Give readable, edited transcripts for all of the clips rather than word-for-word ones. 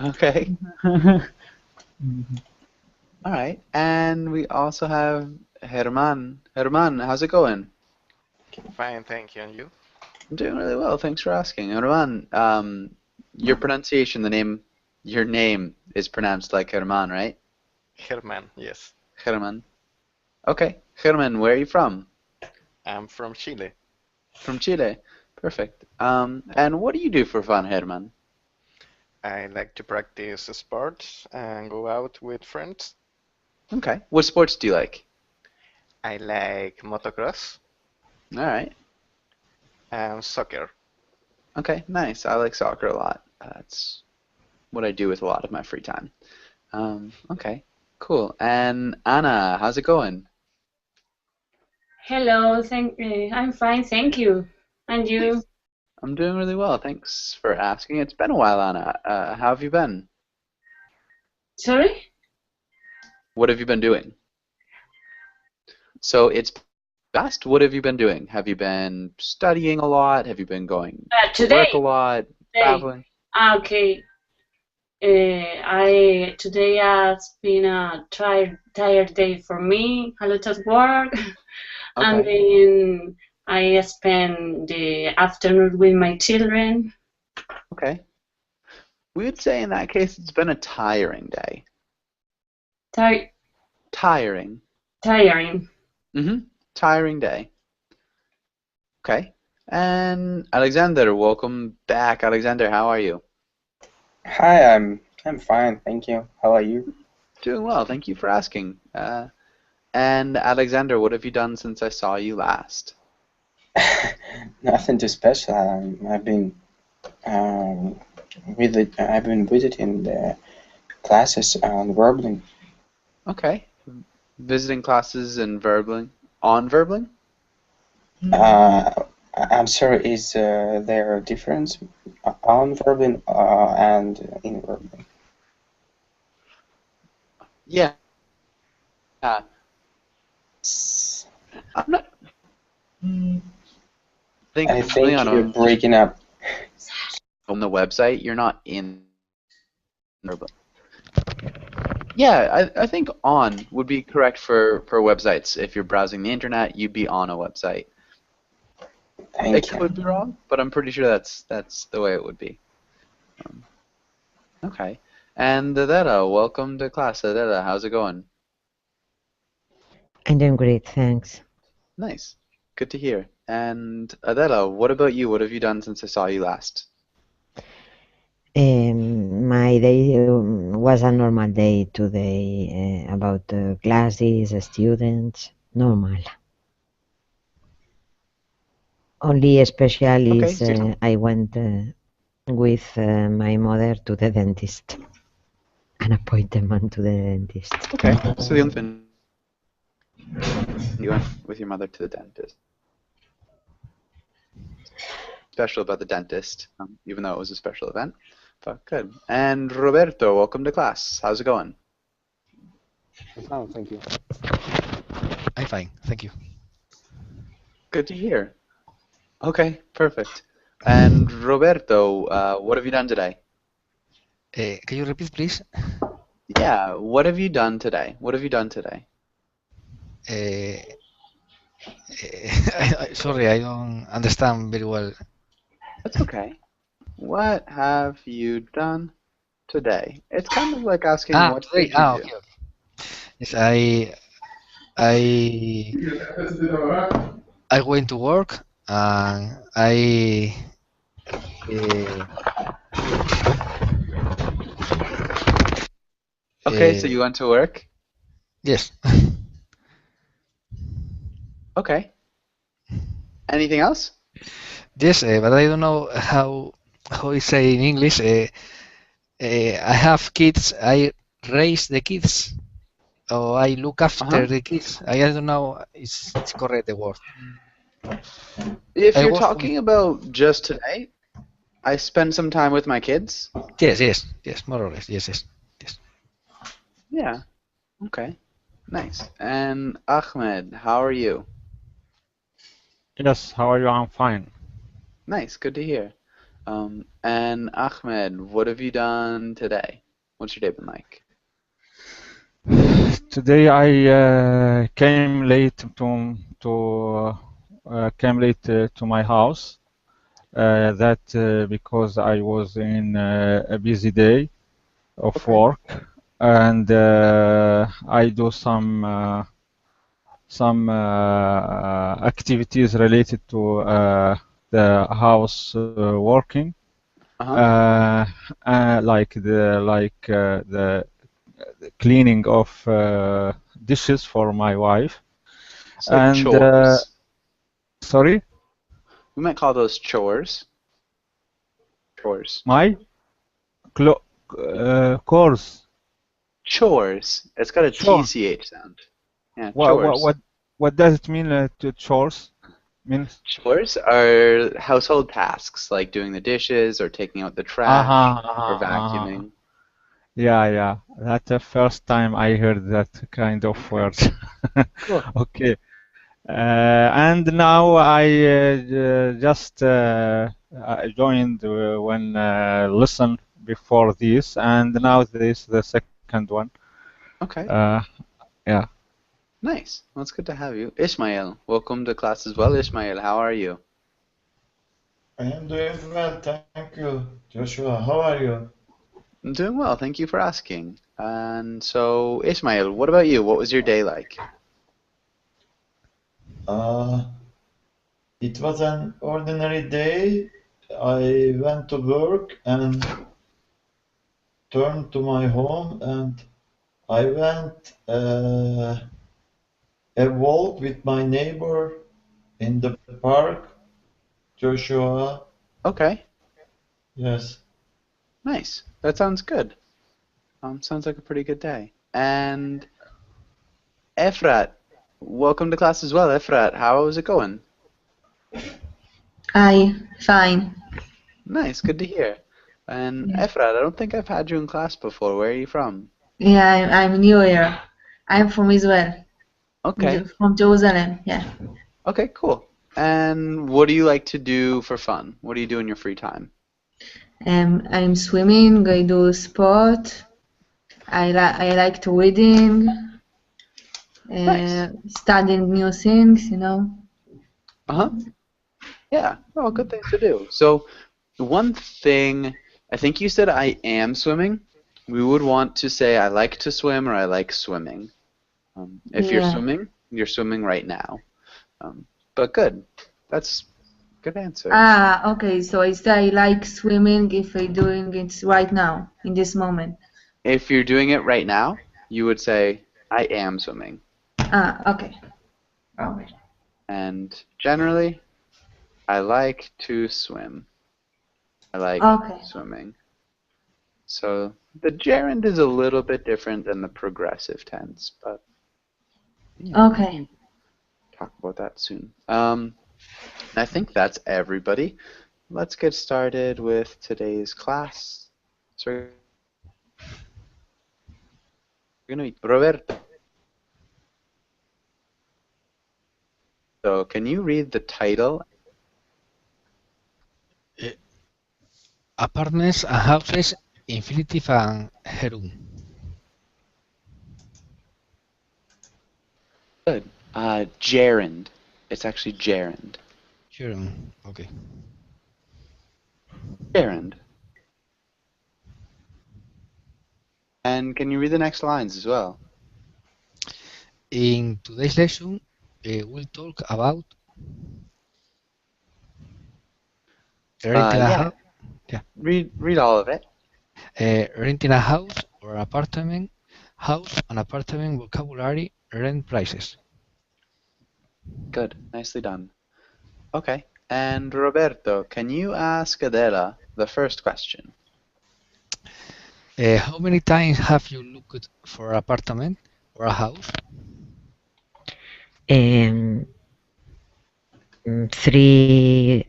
Okay. All right. And we also have Herman. Herman, how's it going? Fine, thank you. And you? I'm doing really well. Thanks for asking. Herman, your pronunciation, your name is pronounced like Herman, right? Herman, yes. Herman. Okay. Herman, where are you from? I'm from Chile. From Chile. Perfect. And what do you do for fun, Herman? I like to practice sports and go out with friends. Okay. What sports do you like? I like motocross All right. and soccer. Okay. Nice. I like soccer a lot. That's what I do with a lot of my free time. Okay. Cool. And Anna, how's it going? Hello, I'm fine, thank you. And you? Nice. I'm doing really well. Thanks for asking. It's been a while, Anna. How have you been? Sorry? What have you been doing? So it's best. What have you been doing? Have you been studying a lot? Have you been going to work a Today. lot? Today. Traveling? Okay. I today has been a tired day for me. A lot of work, and Okay. then I spend the afternoon with my children. Okay. We would say in that case it's been a tiring day. Ti Tiring. Tiring. Mm-hmm. Tiring day. Okay. And Alexander, welcome back. Alexander, how are you? Hi, I'm fine, thank you. How are you? Doing well. Thank you for asking. And Alexander, what have you done since I saw you last? Nothing too special. Um, I've been visiting the classes on Verbling. Okay. Visiting classes in Verbling. On Verbling? Uh, I'm sorry, is there a difference on Verbling and in Verbling? Yeah. S- I'm not. I think I only think you're on just breaking up. on the website. You're not in Verbling. Yeah, I think on would be correct for websites. If you're browsing the internet, you'd be on a website. It Thank you. could be wrong, but I'm pretty sure that's the way it would be. Um, okay. And Adela, welcome to class. Adela, how's it going? I'm doing great, thanks. Nice. Good to hear. And Adela, what about you? What have you done since I saw you last? My day was a normal day today about classes, students, normal. Only special Okay, is so I went with my mother to the dentist, an appointment to the dentist. okay. So the only thing you went with your mother to the dentist. Special about the dentist, even though it was a special event. But good. And Roberto, welcome to class. How's it going? Oh, thank you. I'm fine, thank you. Good to hear. Okay, perfect. And Roberto, what have you done today? Can you repeat, please? Yeah, what have you done today? What have you done today? Uh, Sorry, I don't understand very well. That's okay. What have you done today? It's kind of like asking, Ah, what today. did you do? Okay, okay. Yes, I I went to work and uh, Okay, so uh, you went to work? yes. Okay. Anything else? Yes, but I don't know how you say in English. I have kids. I raise the kids, or I look after Uh-huh. the kids. I don't know. It's correct the word. If I you're work with. talking about just today, I spent some time with my kids. Yes, yes, yes. More or less. Yes, yes, yes. Yeah. Okay. Nice. And Ahmed, how are you? Yes, how are you? I'm fine. Nice. Good to hear. And Ahmed, what have you done today? What's your day been like? Today I came late to my house. Because I was in a busy day of Okay. work, and I do some activities related to the house working, Uh-huh. the cleaning of dishes for my wife. It's like And chores. sorry, We might call those chores. Chores. my course. Chores. It's got a Sure. TCH sound. Yeah, What chores. what does it mean to chores? Means Chores are household tasks like doing the dishes or taking out the trash or vacuuming. Yeah. That's the first time I heard that kind of word. Cool. Okay. And now I just joined when listen before this, and now this is the second one. Okay. Yeah. Nice. Well, it's good to have you. Ishmael, welcome to class as well. Ishmael, how are you? I am doing well, thank you, Joshua. How are you? I'm doing well. Thank you for asking. And so, Ishmael, what about you? What was your day like? It was an ordinary day. I went to work and turned to my home, and I went a walk with my neighbor in the park, Joshua. Okay. Yes. Nice. That sounds good. Sounds like a pretty good day. And Efrat, welcome to class as well. Efrat, how is it going? Hi, fine. Nice, good to hear. And Efrat, I don't think I've had you in class before. Where are you from? Yeah, I'm new here. I'm from Israel, Okay. from Jerusalem. Yeah. Okay, cool. And what do you like to do for fun? What do you do in your free time? I'm swimming. I do sport. I like to reading, Nice. studying new things. You know. Uh-huh. Yeah, well, good things to do. So, one thing, I think you said I am swimming. We would want to say I like to swim or I like swimming. If you're Yeah. swimming right now. But good. That's a good answer. Ah, okay. So I say I like swimming if I'm doing it right now, in this moment. If you're doing it right now, you would say I am swimming. Ah, okay. Okay. And generally, I like to swim. I like Okay. swimming. So the gerund is a little bit different than the progressive tense, but Okay. talk about that soon. I think that's everybody. Let's get started with today's class. So we're going to meet Roberto. So can you read the title? Apartments and houses, infinitive and herum. Good. Gerund. It's actually gerund. Herum, okay. Gerund. And can you read the next lines as well? In today's lesson, we'll talk about renting a Yeah. house. Yeah. Read all of it. Renting a house or apartment, house and apartment vocabulary, rent prices. Good. Nicely done. Okay. And Roberto, can you ask Adela the first question? How many times have you looked for an apartment or a house? Three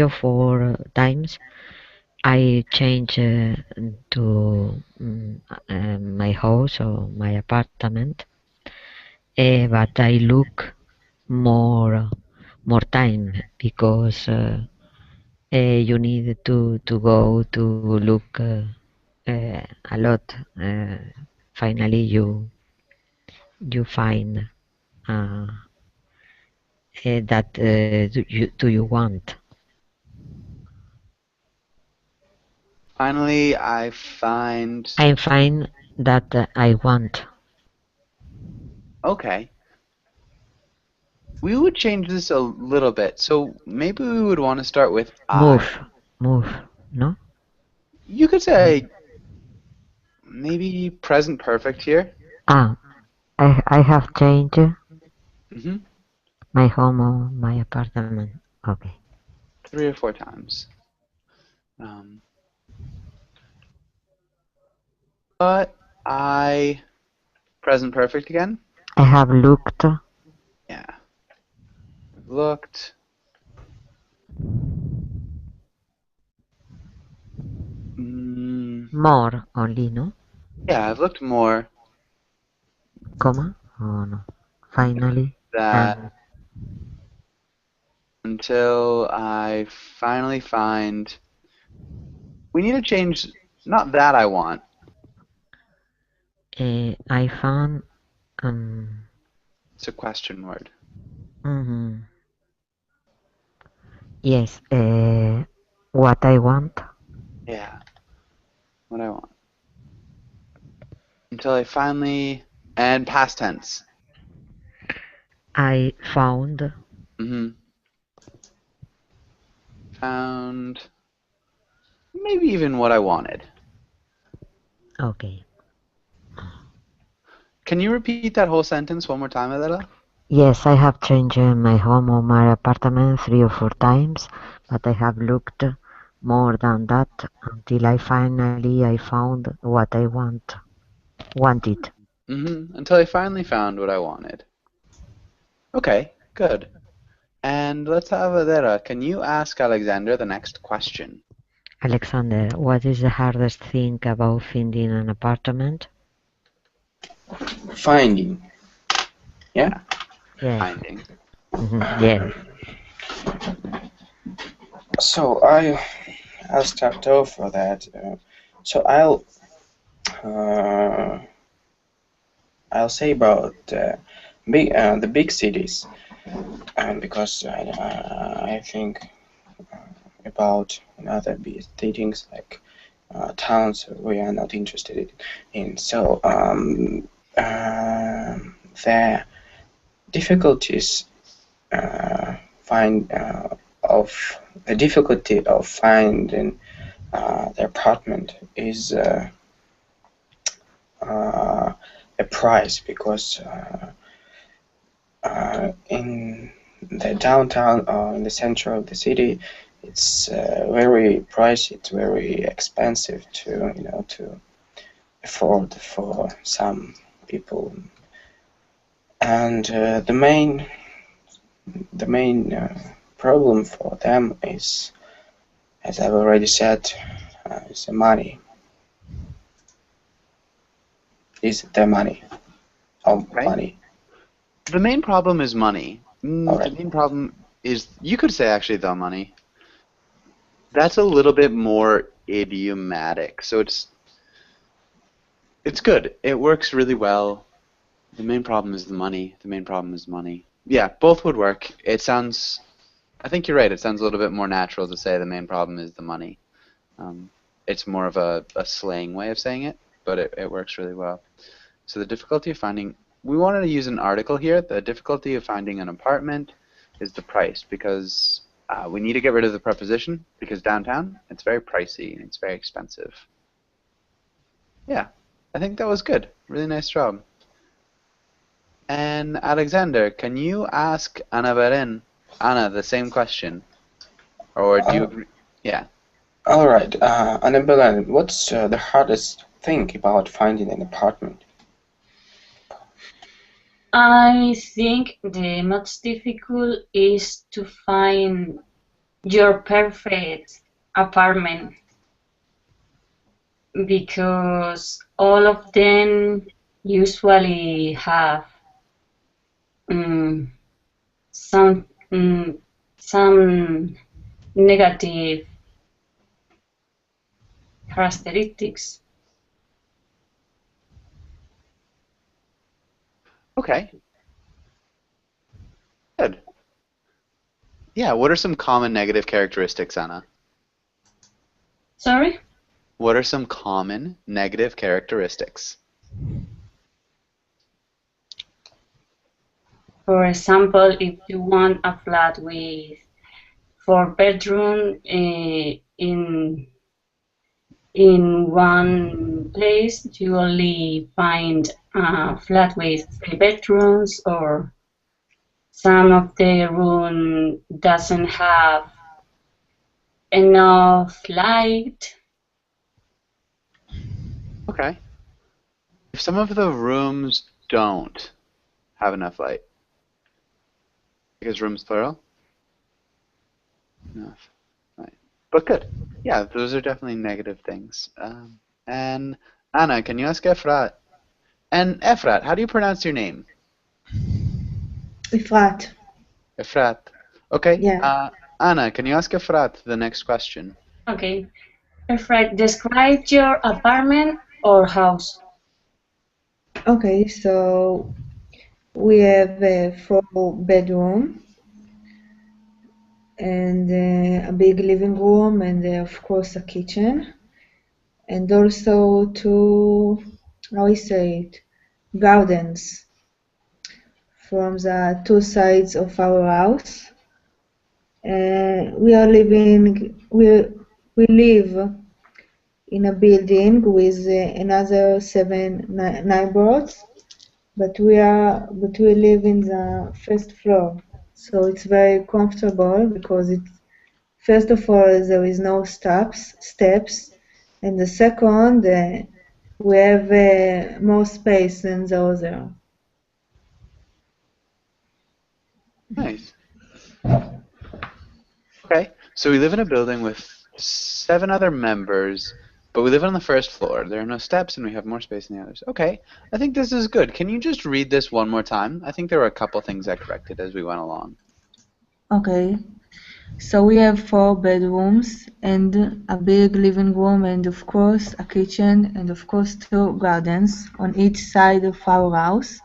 or four times. I change to my house or my apartment, but I look more time because You need to go to look a lot. Finally, you find uh, that do you want. Finally, I find. I find that I want. Okay. We would change this a little bit. So maybe we would want to start with I. Move, no? You could say maybe present perfect here. Ah, I have changed hmm my home or my apartment. Okay. 3 or 4 times. But I present perfect again. I have looked. Yeah. Looked. More only, no? Yeah, I've looked more. Comma? Oh no. Finally. That until I finally find. We need to change. Not that I want. I found. It's a question word. Yes. What I want. Yeah. What I want. Until I finally. And past tense. I found. Found. Maybe even what I wanted. Okay. Can you repeat that whole sentence one more time, Adela? Yes, I have changed my home or my apartment 3 or 4 times, but I have looked more than that until I finally I found what I wanted. Until I finally found what I wanted. Okay, good. And let's have Adela. Can you ask Alexander the next question? Alexander, what is the hardest thing about finding an apartment? Finding. Yeah? Yes. Finding. Yes. So I'll start off for that. So I'll say about the big cities, because I think about other big things like towns we are not interested in. So the difficulties of the difficulty of finding the apartment is a price, because in the downtown or in the center of the city, it's very pricey. It's very expensive to afford for some people, and the main problem for them is, as I've already said, is the money. Is the money? Right. Money. The main problem is money. Right. The main problem is, you could say actually the money. That's a little bit more idiomatic. So it's good. It works really well. The main problem is the money. The main problem is money. Yeah, both would work. It sounds, I think you're right. It sounds a little bit more natural to say the main problem is the money. It's more of a slang way of saying it, but it works really well. So the difficulty of finding, we wanted to use an article here. The difficulty of finding an apartment is the price, because we need to get rid of the preposition, because downtown, it's very pricey and it's very expensive. Yeah, I think that was good. Really nice job. And Alexander, can you ask Anna the same question? Or do you agree? Yeah. All right, Anna Belen, what's the hardest thing about finding an apartment? I think the most difficult is to find your perfect apartment, because all of them usually have some negative characteristics. Okay. Good. Yeah, what are some common negative characteristics, Anna? Sorry? What are some common negative characteristics? For example, if you want a flat with 4 bedroom in one place, you only find a flat with 3 bedrooms, or some of the room doesn't have enough light. Okay. If some of the rooms don't have enough light, because rooms plural? Enough light. But good. Yeah, those are definitely negative things. And Anna, can you ask Efrat? And Efrat, how do you pronounce your name? Efrat. Efrat. Okay. Yeah. Anna, can you ask Efrat the next question? Okay. Fred, describe your apartment or house. Okay, so we have a 4 bedroom and a big living room and of course a kitchen and also 2, how I say it, gardens from the 2 sides of our house. We are living, we live in a building with another 7 neighbors, but we live in the first floor, so it's very comfortable because it's, first of all, there is no steps, and the second, we have more space than the other. Nice. Okay, so we live in a building with 7 other members, but we live on the first floor. There are no steps and we have more space than the others. Okay, I think this is good. Can you just read this one more time? I think there were a couple things I corrected as we went along. Okay, so we have 4 bedrooms and a big living room and of course a kitchen and of course 2 gardens on each side of our house.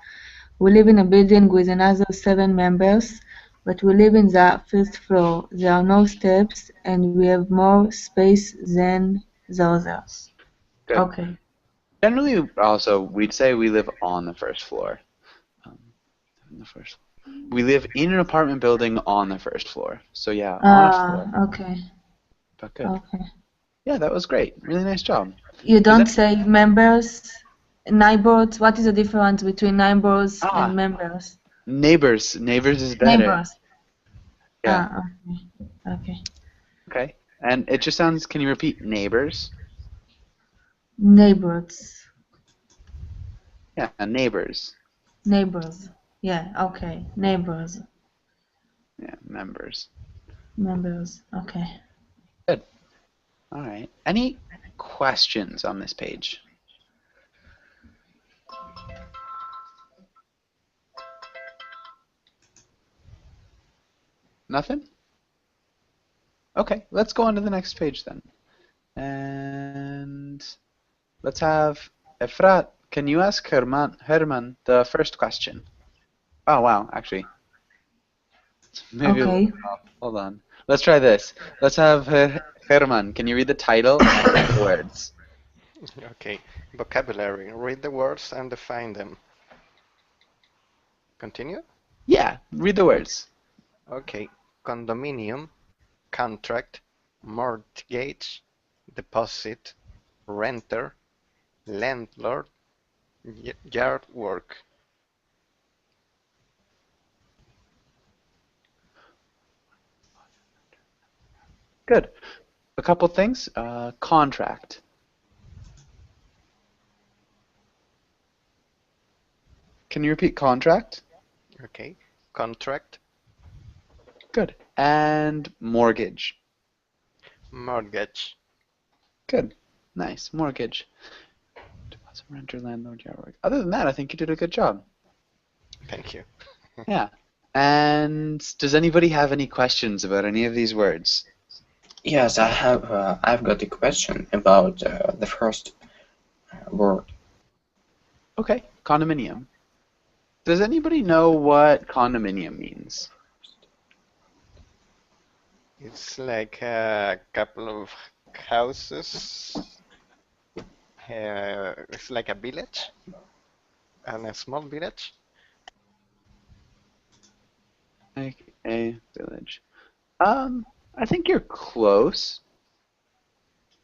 We live in a building with another 7 members, but we live in the first floor. There are no steps and we have more space than the others. Good. Okay. Generally, also, we'd say we live on the first floor. We live in an apartment building on the first floor. So yeah, on a floor. Okay. But good. Okay. Yeah, that was great. Really nice job. You don't say members, neighbors. What is the difference between neighbors and members? Neighbors. Neighbors is better. Neighbors. Yeah. Okay. Okay. Okay. And it just sounds, can you repeat neighbors? Neighbors. Yeah, neighbors. Neighbors. Yeah, okay. Neighbors. Yeah, members. Members. Okay. Good. All right. Any questions on this page? Nothing? Okay, let's go on to the next page then. And let's have Efrat. Can you ask Herman the first question? Oh, wow, actually. Maybe Okay. hold on. Let's try this. Let's have Herman. Can you read the title and the words? Okay. Vocabulary. Read the words and define them. Continue? Yeah, read the words. Okay. Condominium, contract, mortgage, deposit, renter, landlord, yard work. Good. A couple things. Contract. Can you repeat contract? Okay. Contract, Good. And mortgage. mortgage. Good. Nice. Mortgage. Deposit, renter, landlord, yard work. Other than that, I think you did a good job. Thank you. Yeah. And does anybody have any questions about any of these words? Yes, I have. I've got a question about the first word. Okay, condominium. Does anybody know what condominium means? It's like a couple of houses. It's like a village, and a small village. Like a village. I think you're close.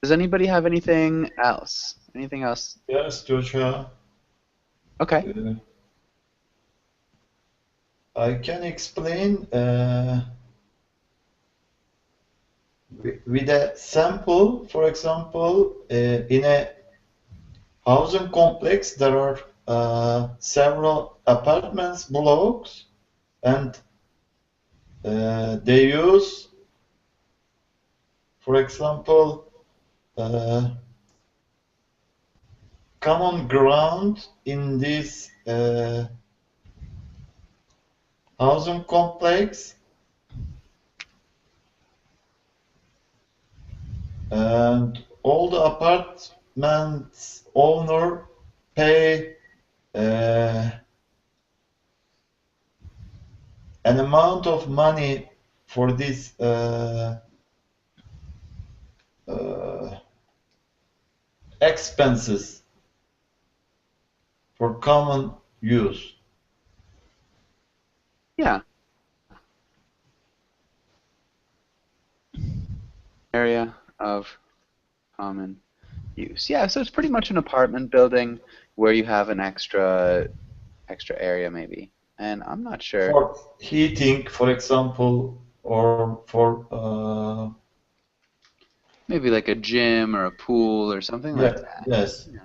Does anybody have anything else? Anything else? Yes, Joshua. Okay. I can explain with a sample. For example, in a housing complex, there are several apartments blocks, and they use, for example, common ground in this housing complex, and all the apartments owner pay an amount of money for this expenses for common use. Yeah. Area of common use. Yeah, so it's pretty much an apartment building where you have an extra area maybe. And I'm not sure. For heating, for example, or for maybe like a gym or a pool or something like that. Yes. Yeah.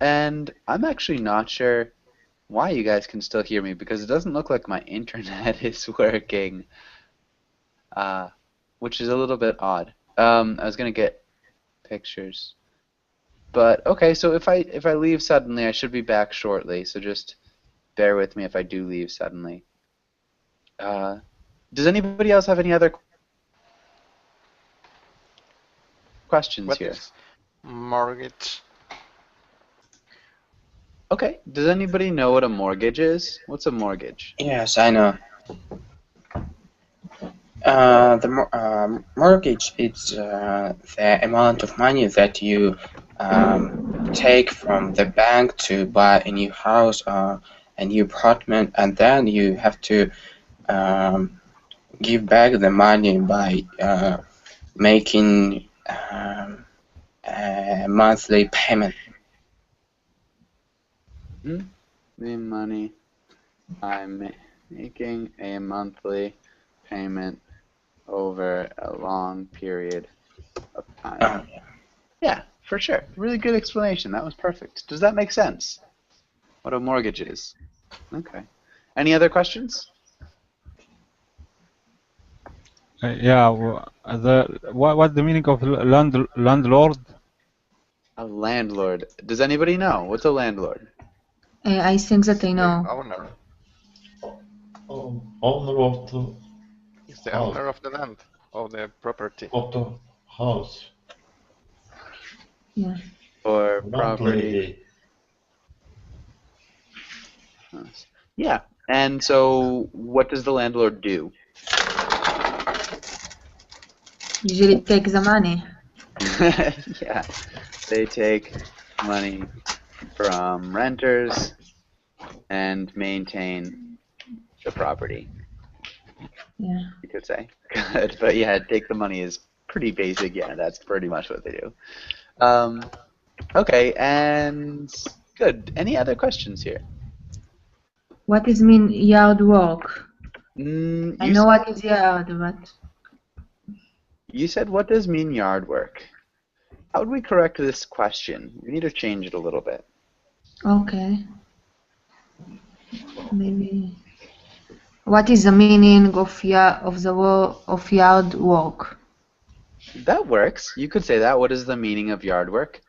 And I'm actually not sure why you guys can still hear me because it doesn't look like my internet is working, which is a little bit odd. I was gonna get pictures, but okay. So if I leave suddenly, I should be back shortly. So just bear with me if I do leave suddenly. Does anybody else have any other questions What here? is mortgage? Okay. Does anybody know what a mortgage is? What's a mortgage? Yes, I know. The mortgage is the amount of money that you take from the bank to buy a new house or a new apartment, and then you have to give back the money by making a monthly payment. The money I'm making a monthly payment over a long period of time. Yeah, for sure. Really good explanation. That was perfect. Does that make sense? What a mortgage is. Okay. Any other questions? Yeah. What's the meaning of landlord? A landlord. Does anybody know? What's a landlord? I think that I know. Owner. Owner of the It's the house. owner of the land, of the property. Of the house. Yeah. Or property. Landlady. Yeah. And so what does the landlord do? Usually take the money. Yeah. They take money from renters and maintain the property. Yeah. You could say. Good. But yeah, take the money is pretty basic. Yeah, that's pretty much what they do. Okay, and good. Any other questions here? What is mean yard work? I know what is yard, but you said what does mean yard work? How would we correct this question? We need to change it a little bit. okay. Maybe. What is the meaning of yard work? That works. You could say that. What is the meaning of yard work?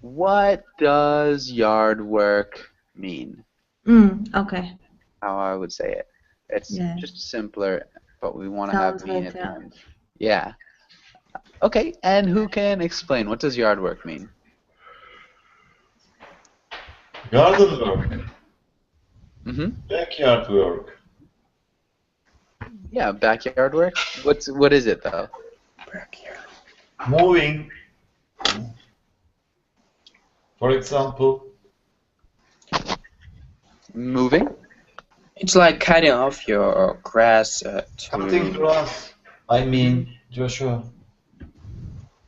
What does yard work mean? Okay. How I would say it. It's just simpler, but we want to have mean at the end. Yeah. Okay, and who can explain what does yard work mean? Garden work, Mm-hmm. backyard work, Yeah, backyard work. What is it though? mowing, for example. Moving? It's like cutting off your grass Cutting to. grass, I mean, Joshua.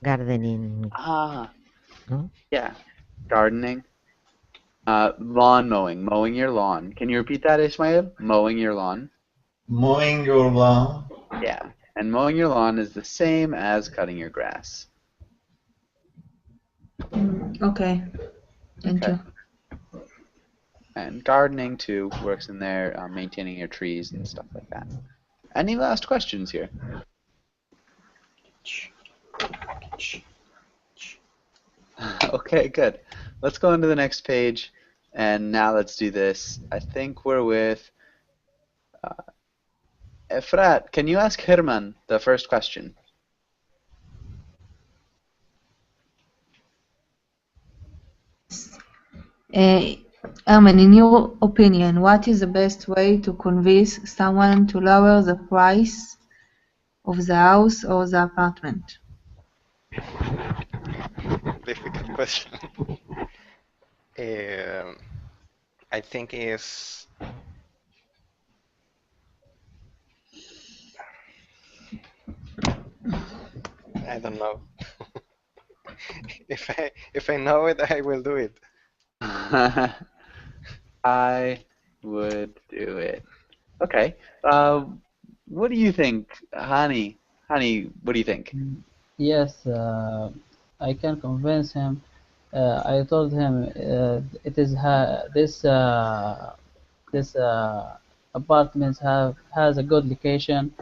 Gardening. Ah, No? yeah. Gardening. Lawn mowing. Mowing your lawn. Can you repeat that, Ismail? Mowing your lawn. Mowing your lawn. Yeah. And mowing your lawn is the same as cutting your grass. Okay. Thank Okay. you. And gardening too works in there, maintaining your trees and stuff like that. Any last questions here? Okay, good. Let's go into the next page, and now let's do this. I think we're with Efrat. Can you ask Herman the first question? Herman, in your opinion, what is the best way to convince someone to lower the price of the house or the apartment? Difficult question. I think is I don't know. If I know it, I will do it. I would do it. Okay. What do you think, Hani? Hani, what do you think? Yes, I can convince him. I told him it is this apartments has a good location,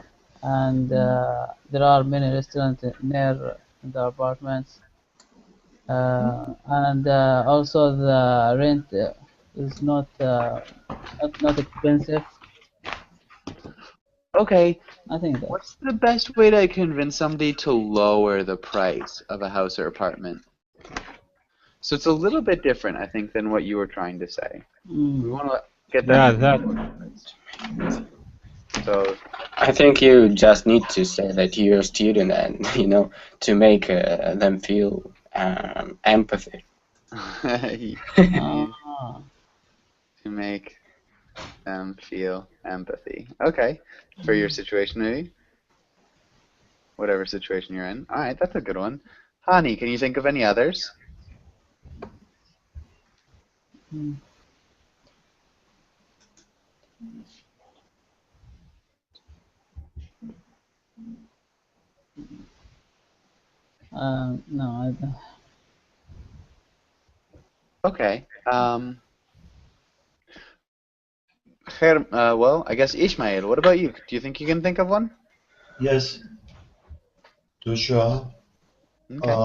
and there are many restaurants near the apartments, and also the rent is not expensive. Okay. I think that. What's the best way to convince somebody to lower the price of a house or apartment? So it's a little bit different, I think, than what you were trying to say. We want to get them. Yeah, that. So I think you just need to say that you're a student and, to make them feel empathy. to make them feel empathy. Okay. For your situation, maybe? Whatever situation you're in. All right, that's a good one. Hani, can you think of any others? No, I don't. Okay. Well, I guess Ishmael, what about you? Do you think you can think of one? Yes, Joshua. Okay.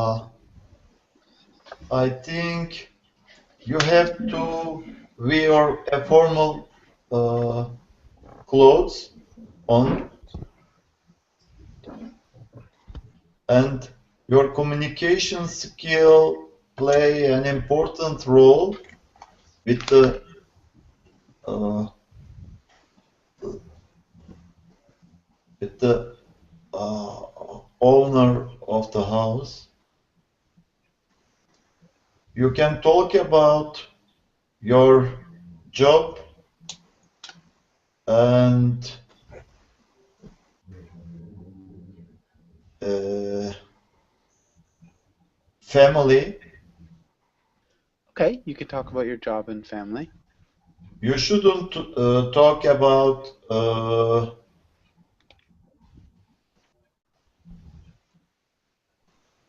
I think you have to wear a formal clothes on, and your communication skill play an important role with the uh, owner of the house. You can talk about your job and family. Okay, you could talk about your job and family. You shouldn't talk about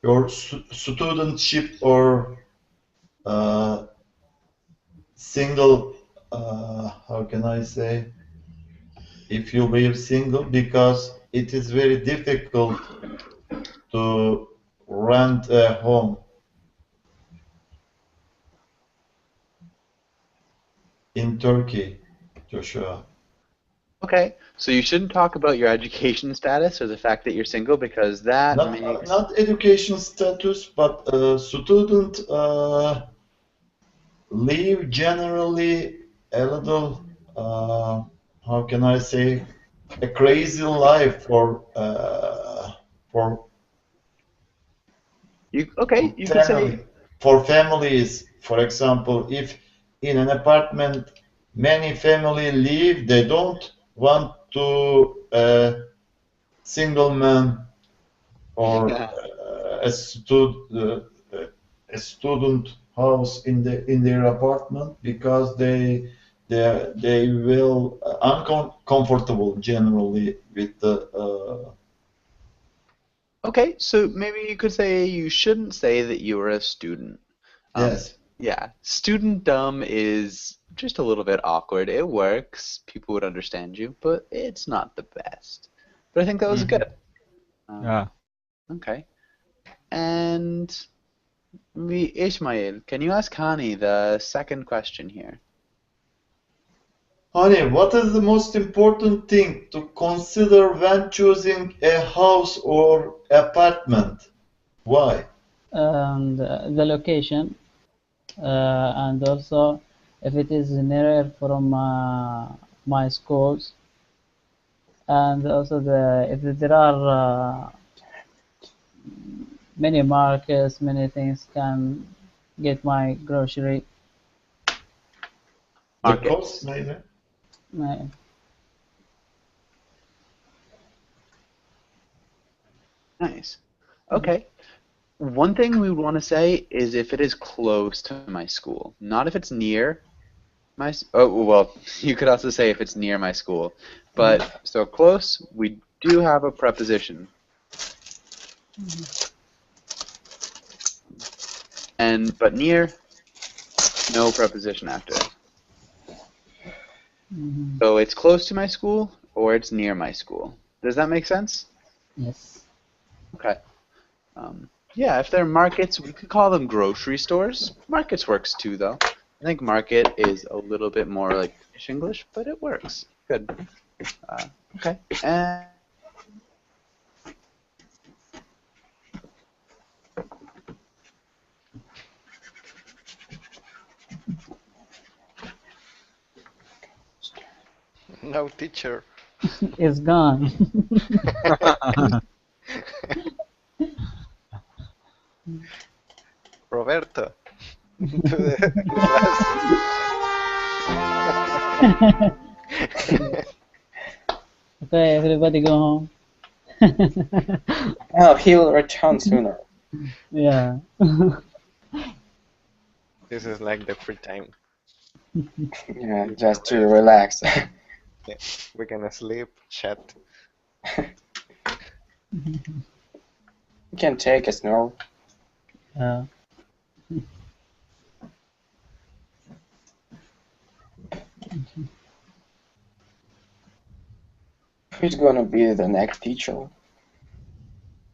your studentship or single. How can I say? If you live single, because it is very difficult to rent a home in Turkey, Joshua. Okay, so you shouldn't talk about your education status or the fact that you're single because that makes... Not education status, but student live generally a little, how can I say, a crazy life for You could say... For families. For example, if in an apartment many family live, they don't want to single man or a student house in their apartment because they will uncomfortable generally with the. Okay, so maybe you could say you shouldn't say that you were a student. Yes. Yeah, student-dumb is just a little bit awkward. It works. People would understand you, but it's not the best. But I think that was good. Yeah. Okay. And Ishmael, can you ask Hani the second question here? Hani, what is the most important thing to consider when choosing a house or apartment? Why? And the location, and also if it is nearer from my schools, and also if there are many markets, many things can get my grocery. The cost, maybe. Nice. Okay. One thing we want to say is if it is close to my school, not if it's near my. Oh well, you could also say if it's near my school, but so close, we do have a preposition. But near, no preposition after it. So it's close to my school or it's near my school. Does that make sense? Yes. Okay. Yeah, if they're markets, we could call them grocery stores. Markets works too, though. I think market is a little bit more like English, but it works. Good. Okay. And No, teacher. It's gone. Roberto. To the class. Okay, everybody go home. Oh, he'll return sooner. Yeah. This is like the free time. Yeah, just to relax. Yeah, we can sleep, chat. You can take a snore. Yeah. Who's gonna be the next teacher?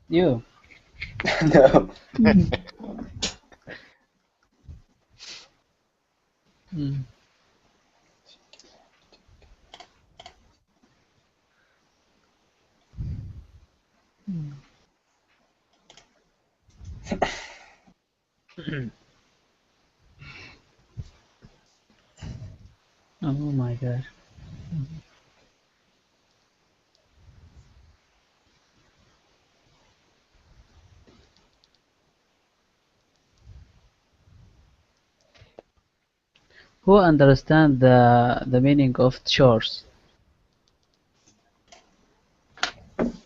You. No. Oh my God. Who understand the meaning of chores?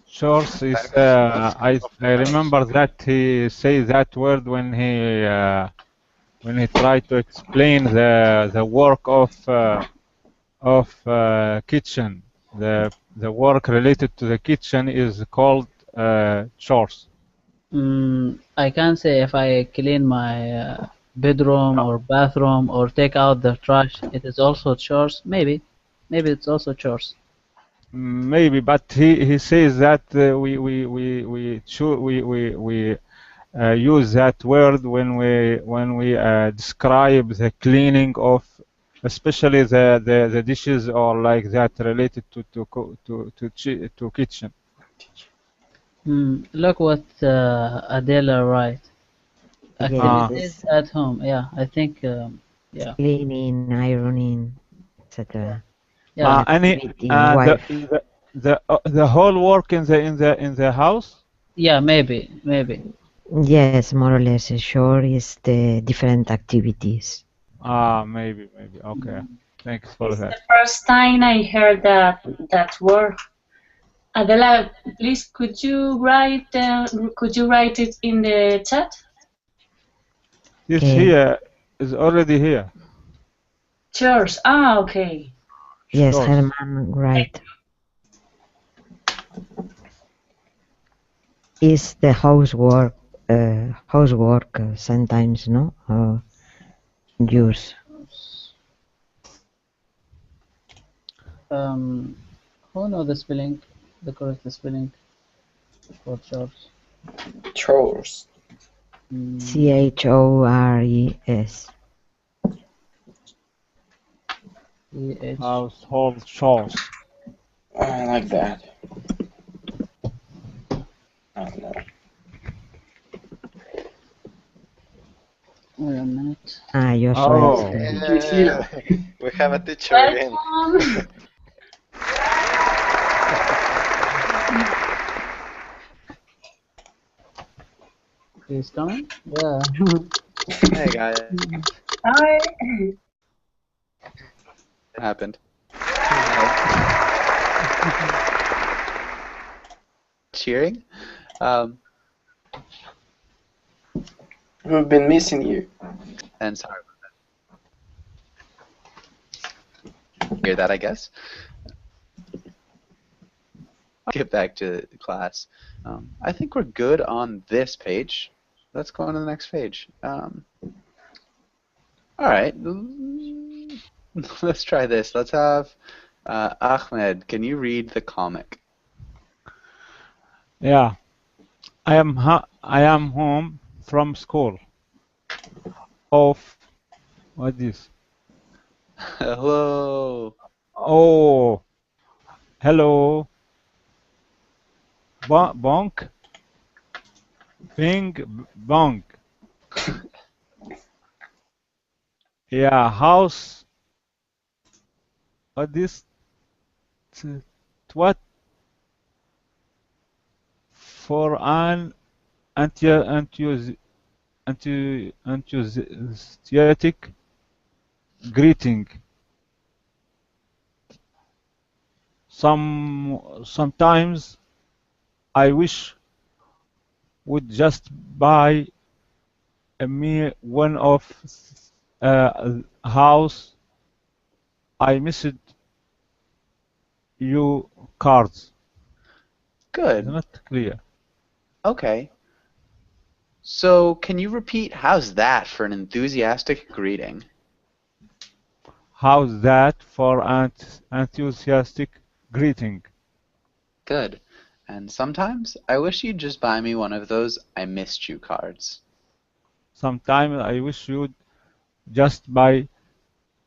Chores is I remember that he says that word when he tried to explain the work of kitchen. The work related to the kitchen is called chores. I can say if I clean my bedroom or bathroom or take out the trash, it is also chores. Maybe it's also chores. Maybe, but he says that we use that word when we describe the cleaning of especially the dishes or like that related to kitchen. Look what Adela writes. Activities Yes, at home. Yeah, I think. Yeah. cleaning, ironing, etc. Yeah. Activity, The wife. the whole work in the house. Yeah, maybe. Yes, more or less. Sure is the different activities. Maybe. Okay. Thanks for It's that. the first time I heard that word. Adela, please, could you write it in the chat? It's here. It's already here. Chores. Ah, okay. Yes, Chores. Herman, right. Is the housework sometimes, no? Use. Who know the spelling? The correct spelling for chores. Chores. CHORES. Household chores. I like that. I don't know. Wait a minute. Joshua. Yeah, we have a teacher again. Welcome. He's coming? Yeah. Hey guys, Hi. it happened. Cheering. We've been missing you. And sorry about that. Hear that, I guess. I'll get back to class. I think we're good on this page. Let's go on to the next page. All right. Let's try this. Let's have Ahmed. Can you read the comic? Yeah. I am home from school. What is? Hello. Oh. Hello. Bonk. Bing bong. Yeah, house. What is? What? For an enthusiastic greeting. Sometimes I wish would just buy me one of house. I missed you cards. Good. Not clear. Okay. So, can you repeat how's that for an enthusiastic greeting? How's that for an enthusiastic greeting? Good. And sometimes I wish you'd just buy me one of those I missed you cards. Sometimes I wish you'd just buy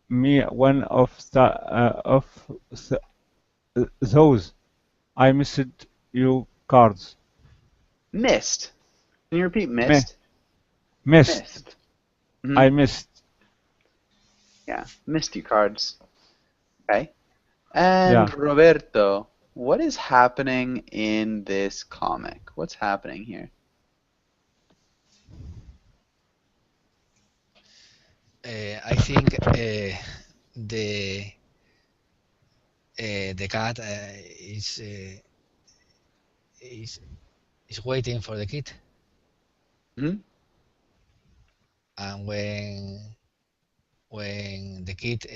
me one of those I missed you cards. Missed. Can you repeat missed? Missed. Mhm. I missed. Yeah, missed you cards. Okay. And Yeah. Roberto, what is happening in this comic? What's happening here? I think the cat is waiting for the kid, Mhm. and when the kid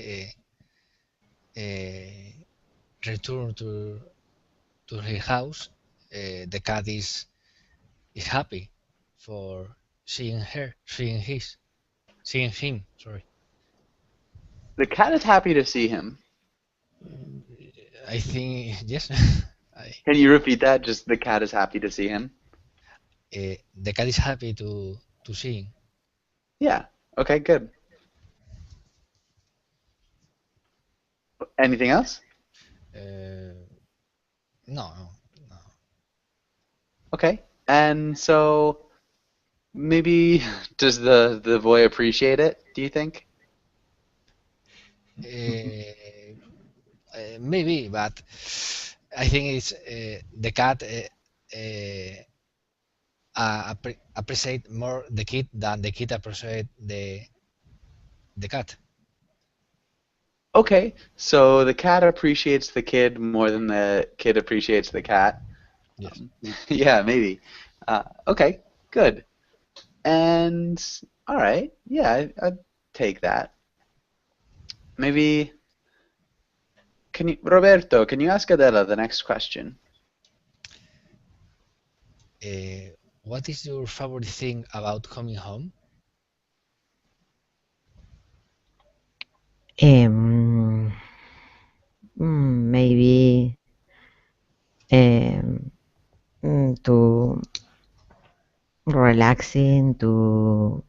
return to his house, the cat is happy for seeing him. Sorry. The cat is happy to see him. I think yes. Can you repeat that? Just the cat is happy to see him? The cat is happy to see him. Yeah. Okay, good. Anything else? No. Okay. And so maybe does the boy appreciate it, do you think? Maybe, but I think it's the cat appreciate more the kid than the kid appreciate the cat. Okay. So the cat appreciates the kid more than the kid appreciates the cat. Yes. Yeah, maybe. Okay, good. And all right, yeah, I'd take that. Maybe Roberto, can you ask Adela the next question? What is your favorite thing about coming home? Maybe to relaxing, to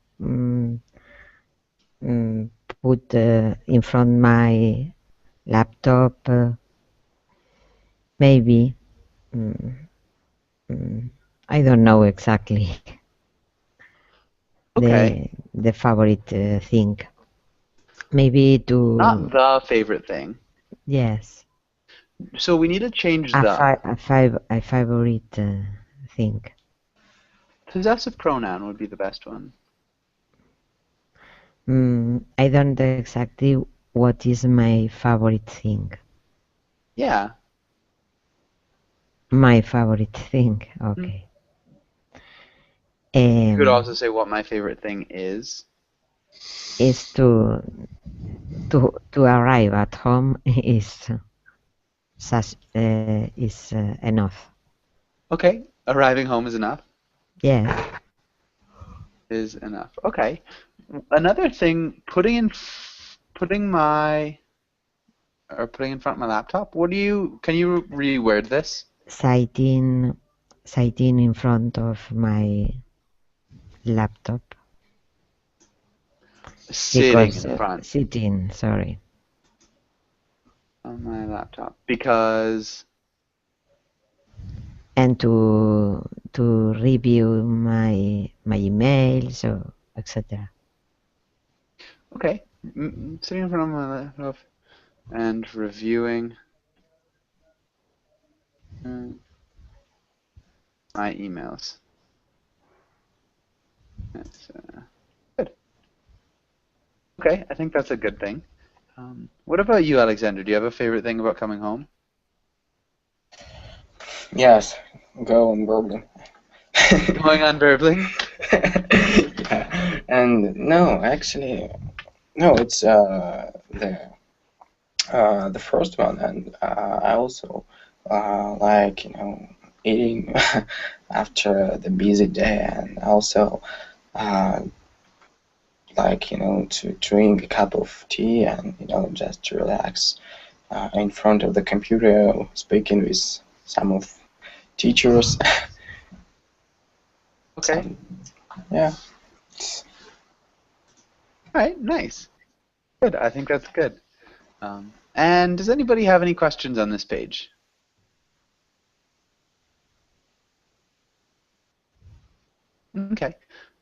put in front my laptop, maybe. I don't know exactly Okay. the favorite thing. Maybe to Not the favorite thing. yes, So we need to change a the. favorite thing. Possessive pronoun would be the best one. I don't know exactly what is my favorite thing. Yeah. My favorite thing. Okay. You could also say what my favorite thing is. Is to arrive at home is enough. Okay, arriving home is enough. Yes. Is enough. Okay. Another thing, putting in front of my laptop. Can you reword this? Sitting in front of my laptop. Sitting Because, in front sitting, sorry. on my laptop because. And to review my emails or etc. Okay, sitting in front of my laptop and reviewing my emails. That's good. Okay, I think that's a good thing. What about you, Alexander? Do you have a favorite thing about coming home? Yes, go on burbling. Going on burbling? Yeah. And no, actually, no, it's the first one, and I also like eating after the busy day, and also like to drink a cup of tea and just to relax in front of the computer, speaking with some of teachers. Okay. Yeah. All right, nice. Good, I think that's good. And does anybody have any questions on this page? Okay,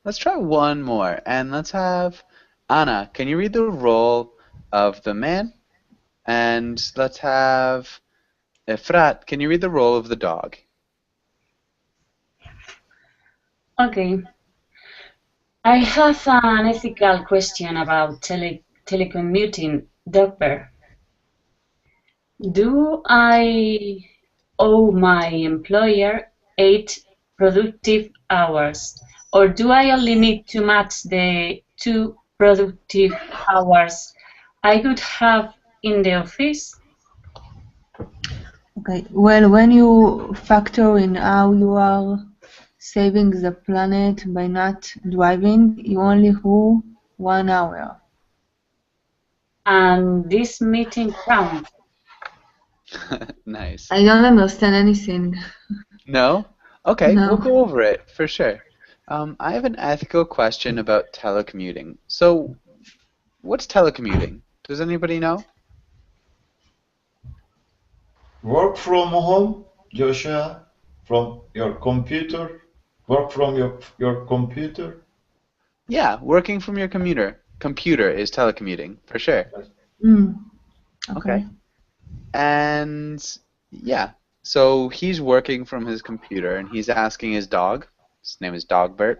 let's try one more, and let's have Anna. Can you read the role of the man? And let's have Efrat. Can you read the role of the dog? Okay. I have an ethical question about telecommuting, Doctor. Do I owe my employer 8 productive hours, or do I only need to match the 2 productive hours I could have in the office? Okay, well, when you factor in how you are saving the planet by not driving, you only owe 1 hour. And this meeting counts. Nice. I don't understand anything. No? Okay, No. we'll go over it for sure. I have an ethical question about telecommuting. So, what's telecommuting? Does anybody know? Work from home, Joshua, from your computer. Work from your computer. Yeah, working from your computer. Computer is telecommuting, for sure. Mm. Okay. And yeah, so he's working from his computer and he's asking his dog, his name is Dogbert,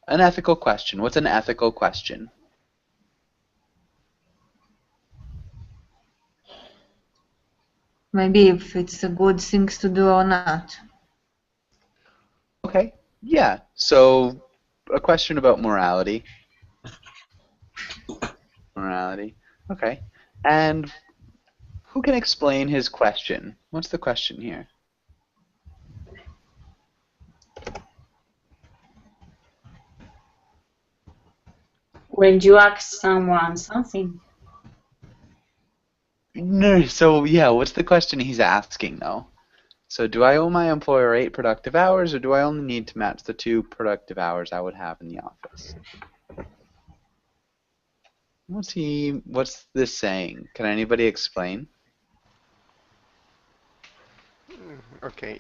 an ethical question. What's an ethical question? Maybe if it's a good thing to do or not. Okay. Yeah. So a question about morality. Morality. Okay. And who can explain his question? What's the question here? When you ask someone something, No, so yeah, what's the question he's asking though? So do I owe my employer 8 productive hours or do I only need to match the 2 productive hours I would have in the office? What's this saying? Can anybody explain? Okay,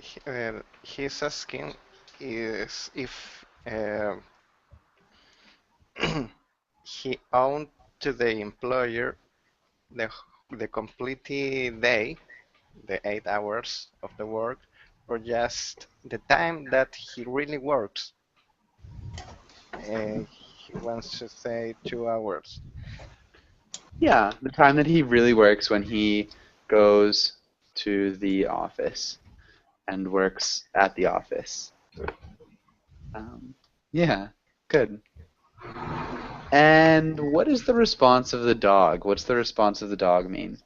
he's asking is if he owed to the employer the the complete day, the 8 hours of the work, or just the time that he really works. He wants to say 2 hours. Yeah, the time that he really works when he goes to the office and works at the office. Yeah, good. And what is the response of the dog? What's the response of the dog mean?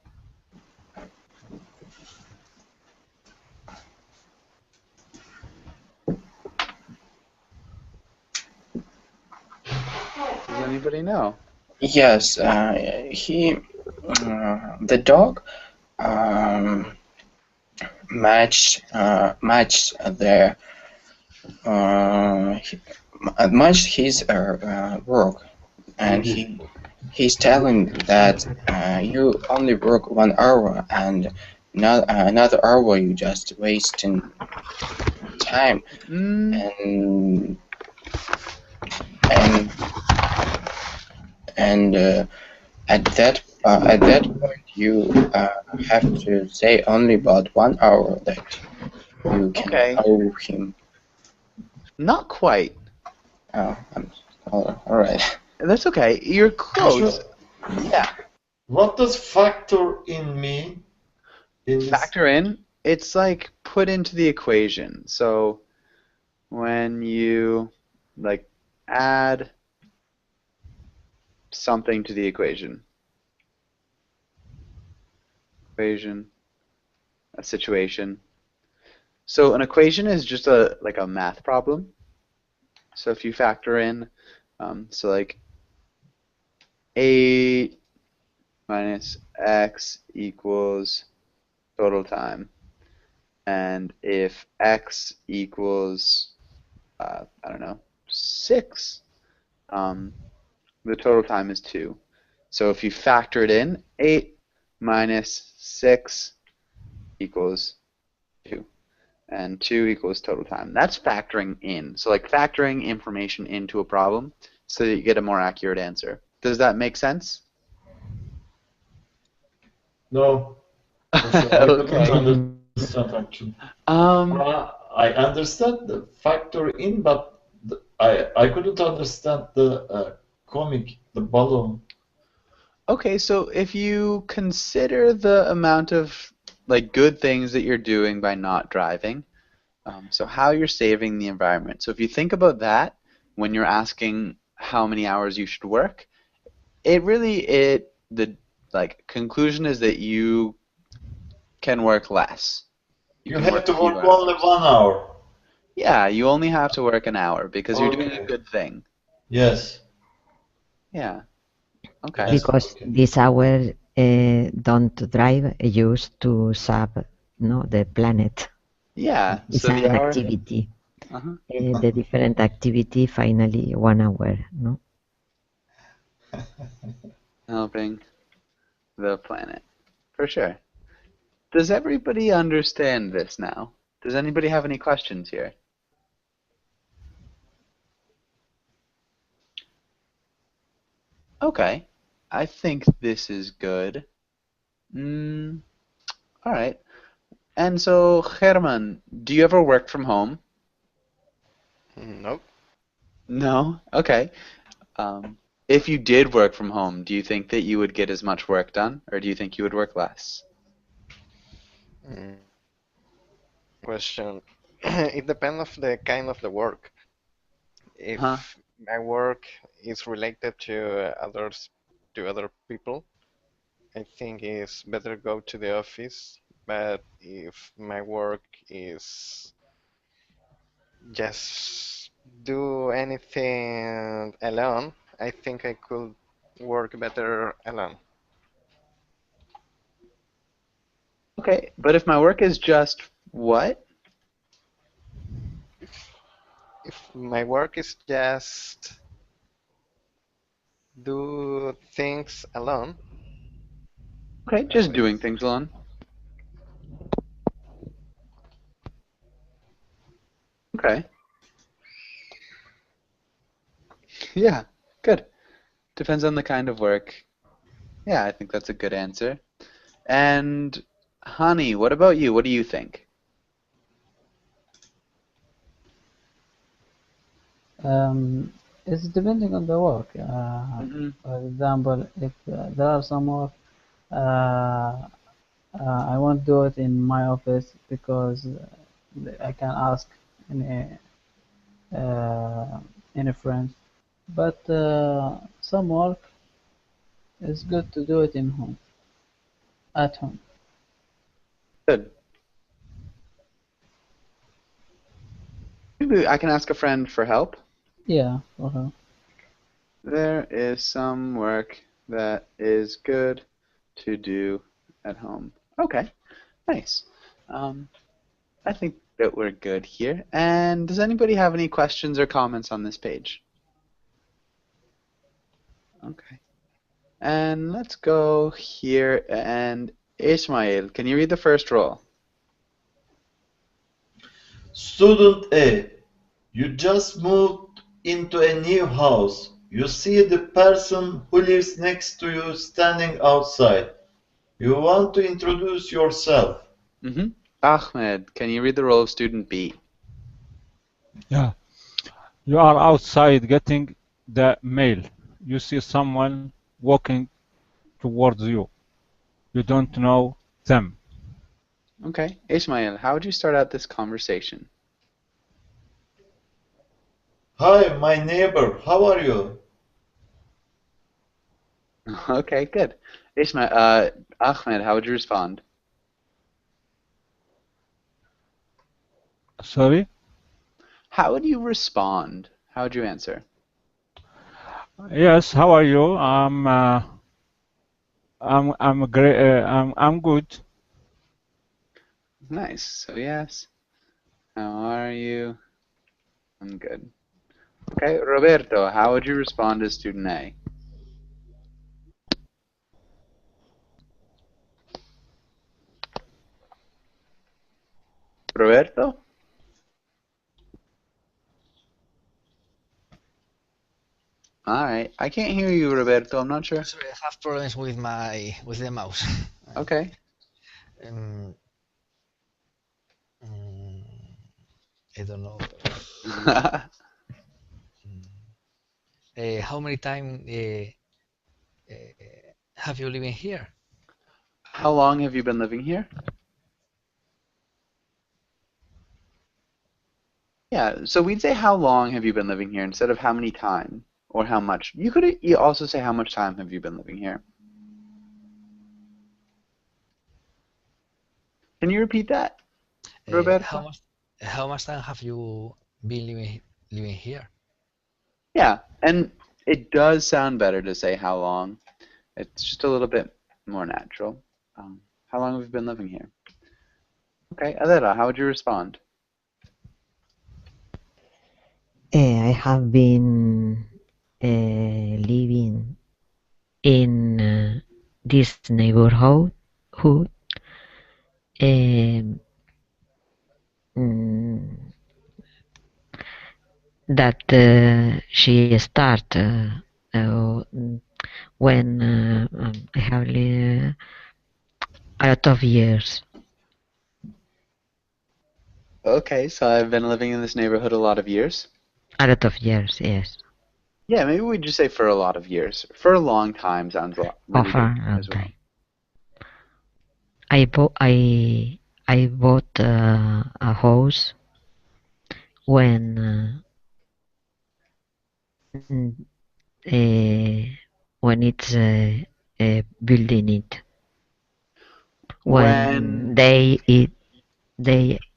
Does anybody know? Yes, the dog matched his work, and he's telling that you only work 1 hour and not another hour you just wasting time, and at that point you have to say only about 1 hour that you can owe him. Not quite. Oh, all right. That's okay. You're close. Yeah. What does factor in mean? Factor in? It's like put into the equation. So when you like add something to the equation, a situation. So an equation is just like a math problem. So if you factor in, so like 8 minus x equals total time, and if x equals I don't know 6, the total time is 2. So if you factor it in, 8 minus 6 equals 2. And 2 equals total time. That's factoring in. So like factoring information into a problem so that you get a more accurate answer. Does that make sense? No. I don't understand actually. I understand the factor in, but I couldn't understand the comic, the balloon. Okay, so if you consider the amount of like good things that you're doing by not driving, so how you're saving the environment. So if you think about that when you're asking how many hours you should work, the conclusion is that you can work less. You have to work only 1 hour. Yeah, you only have to work an hour because you're doing a good thing. Yes. Yeah. Okay. Because this hour don't drive used to save the planet. Yeah. It's So an the hour, activity. The different activity finally 1 hour, no? helping the planet. For sure. does everybody understand this now? Does anybody have any questions here? Okay, I think this is good. All right. And so, Herman, do you ever work from home? Nope. No? Okay. If you did work from home, do you think that you would get as much work done, or do you think you would work less? Question. It depends of the kind of the work. If Huh? my work is related to other people, I think it's better go to the office. But if my work is just do anything alone, I think I could work better alone. Okay, but if my work is just what? If my work is just do things alone, Okay, just doing things alone. Okay. Yeah, good. Depends on the kind of work. Yeah, I think that's a good answer. And Honey, what about you? What do you think? It's depending on the work. Mm-hmm. For example, if there are some work, I won't do it in my office because I can ask any any friend. But some work is good to do it in home, at home. Good. Maybe I can ask a friend for help. Yeah. Okay. There is some work that is good to do at home. Okay, nice. I think that we're good here. And does anybody have any questions or comments on this page? Okay. And let's go here and Ismail, can you read the first roll? Student A, you just moved into a new house. You see the person who lives next to you standing outside. You want to introduce yourself. Mm-hmm. Ahmed, can you read the roll of student B? Yeah. You are outside getting the mail. You see someone walking towards you. You don't know them. Okay. Ismail, how would you start out this conversation? Hi, my neighbor, how are you? Okay, good. Ismail, Ahmed, how would you respond? Sorry? How would you respond? How would you answer? Yes, how are you? I'm great. I'm good. Nice. So yes. How are you? I'm good. Okay, Roberto, how would you respond to student A? Roberto? All right. I can't hear you, Roberto. I'm not sure. Sorry, I have problems with the mouse. Okay. I don't know. How many times have you living here? How long have you been living here? Yeah, so we'd say how long have you been living here instead of how many time or how much. You could also say how much time have you been living here. Can you repeat that, Roberto? How much time have you been living here? Yeah, and it does sound better to say how long. It's just a little bit more natural. How long have you been living here? Okay, Adela, how would you respond? I have been living in this neighborhood um, mm, that she start when I have a lot of years. Okay, so I've been living in this neighborhood a lot of years. A lot of years, yes. Yeah, maybe we just say for a lot of years. For a long time sounds a lot really For good a long as well. time. I bought a house when when it's building it. When they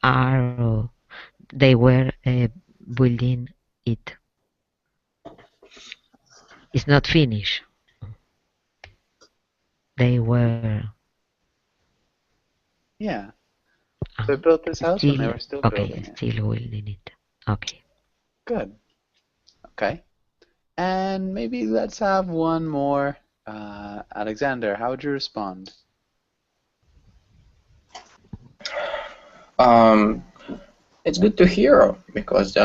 are they were building it. It's not finished. They were Yeah. So I built this house when they still were still okay, building it. still building it. Okay. Good. Okay. And maybe let's have one more. Alexander, how would you respond? It's good to hear because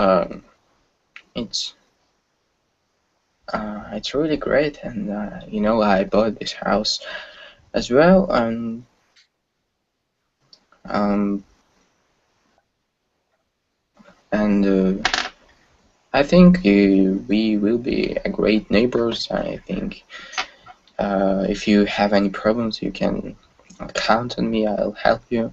it's really great, and you know, I bought this house as well, and I think we will be a great neighbors. I think if you have any problems, you can count on me. I'll help you.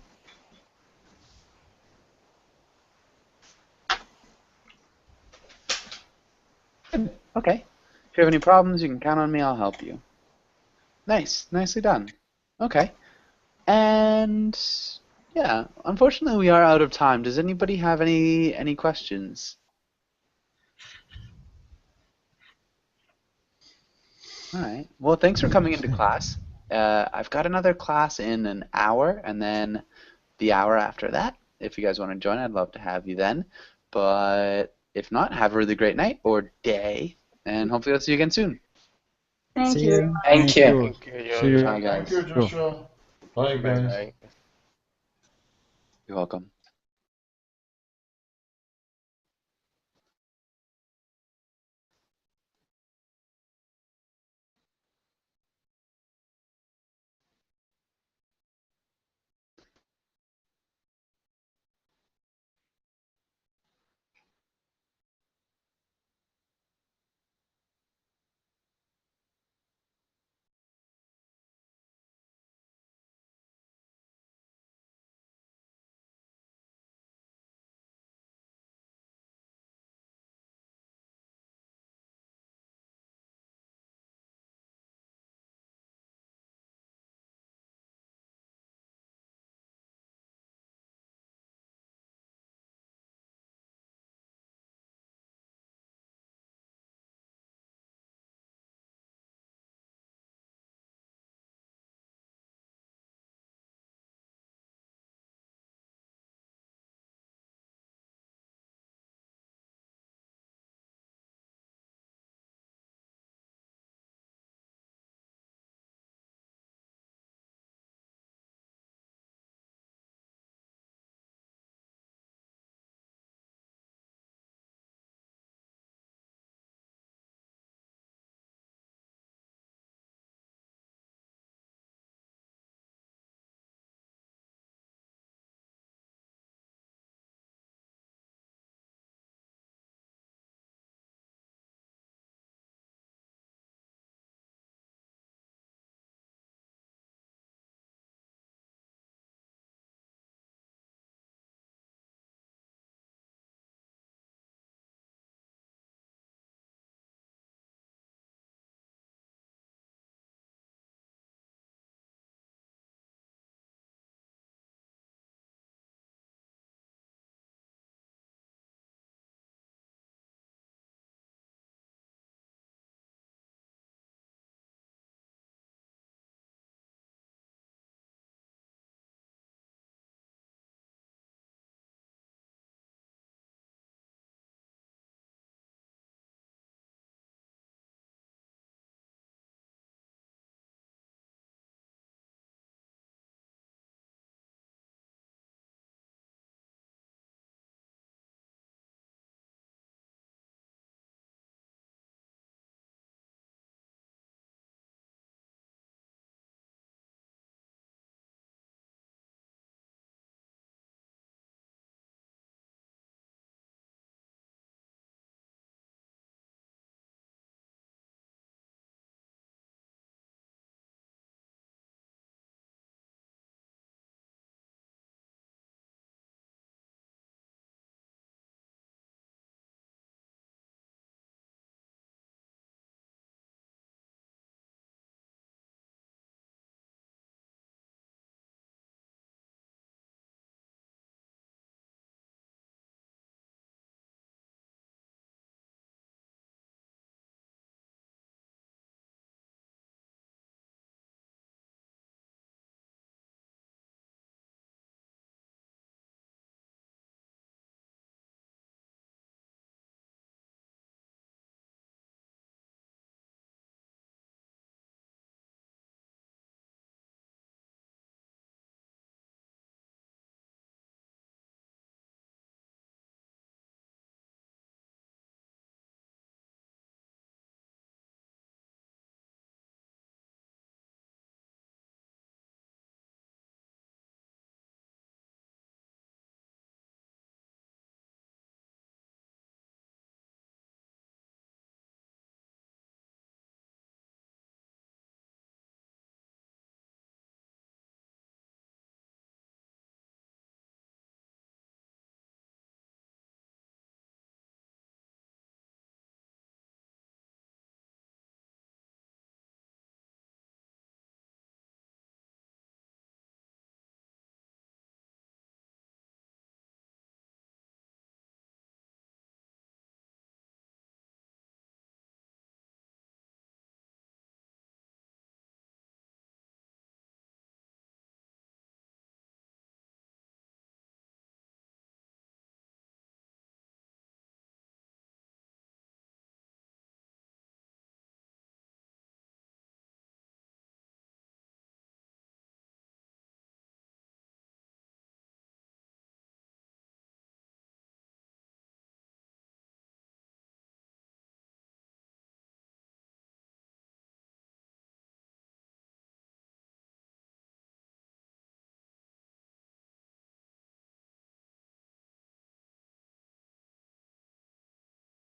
Okay. If you have any problems, you can count on me. I'll help you. Nice. Nicely done. Okay. And yeah, unfortunately we are out of time. Does anybody have any questions? All right. Well, thanks for coming into class. I've got another class in an hour, and then the hour after that. If you guys want to join, I'd love to have you then. But if not, have a really great night or day, and hopefully I'll see you again soon. Thank See you. you. Thank you. Thank you, See you. George. Bye, Thank guys. you, Joshua. Bye, Bye guys. bye. You're welcome.